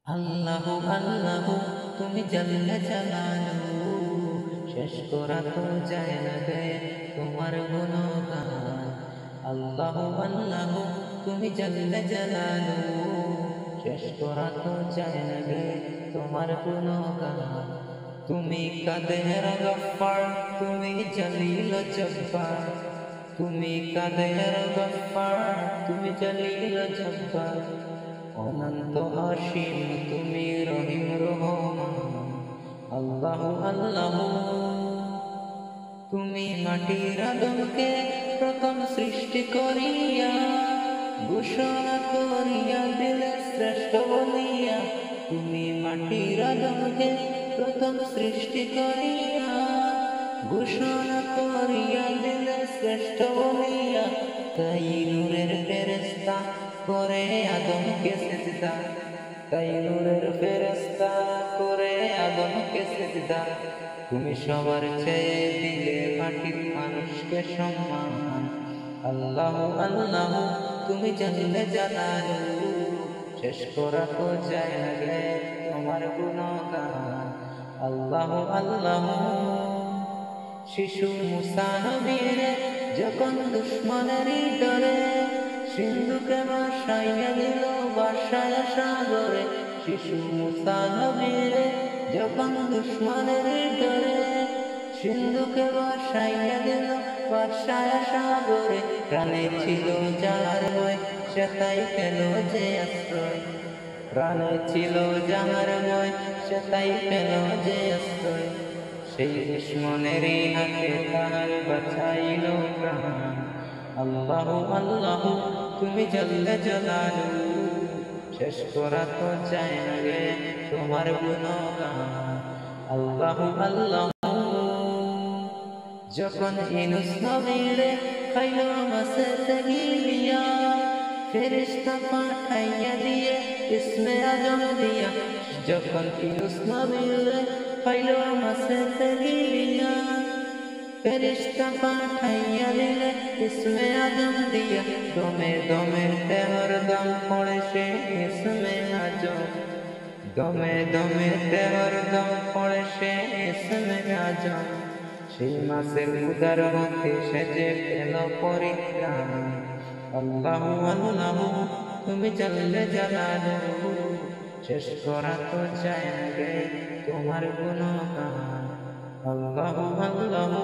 আল্লাহু আল্লাহু তুমি জাল্লে জালালু, শেষ করা তো যায় না গে তোমার গুণগান। আল্লাহু আল্লাহু তুমি জাল্লে জালালু, শেষ করা তো যায় না গে তোমার গুণগান। তুমি কাদের গফফার, তুমি জলিল জব্বার। তুমি কাদের গফফার, তুমি জলিল জব্বার। অনন্ত অসীম তুমি রহিম রহমান। আল্লাহু আল্লাহু তুমি মাটির আদমকে প্রথম সৃষ্টি করিয়া ঘোষণা করিয়া দিলে শ্রেষ্ঠ বলিয়া। তুমি মাটির আদমকে প্রথম সৃষ্টি করিয়া ঘোষণা করিয়া দিলে শ্রেষ্ঠ বলিয়া। তাই নূরের ফেরেশতা করে আদমকে সেজদা, তাই নূরের ফেরেশতা করে আদমকে সেজদা। তুমি সবার চেয়ে দিলে মাটির মানুষকে সম্মান। আল্লাহু আল্লাহু তুমি জানলে জালালু, শেষ করা তো যায় না গে তোমার গুণগান। আল্লাহু আল্লাহু শিশু মুসা নবীরে যখন দুশ্মনেরই ডরে সিন্ধুকে ভাসাইয়া দিল ভাসায় সাগরে। শিশু মুসা নবীরে যখন দুশ্মনেরই ডরে সিন্ধুকে ভাসাইয়া দিল ভাসায় সাগরে। প্রাণে ছিল যাহার ভয় সে তাই পেল যে আশ্রয়, প্রাণে ছিল যাহার ভয় সে তাই পেল যে আশ্রয়। সেই দুশ্মনেরই হাতে তার বাঁচাইল প্রাণ। আল্লাহু আল্লাহু তুমি জাল্লে জালালু, শেষ করা তো যায় না গে তোমার গুণগান। আল্লাহু আল্লাহু যখন ইউনূস নবীরে খাইল মাছেতে গিলিয়া ফেরেশতা পাঠাইয়া দিয়ে ইসমে আজম দিয়া। যখন ইউনূস নবীরে খাইল মাছেতে গিলিয়া ফেরেশতা পাঠাইয়া দিলে ইসমে আজম দিয়া। দমে দমে তেহর দম পড়ে সে ইসমে আজম, দমে দমে তেহর দম পড়ে সে ইসমে আজম। সেই মাসের উদার হতে সেজে পেল পরিত্রাণ। আল্লাহু আল্লাহু তুমি জাল্লে জালালু, শেষ করা তো যায় না গে তোমার গুণগান। আল্লাহু আল্লাহু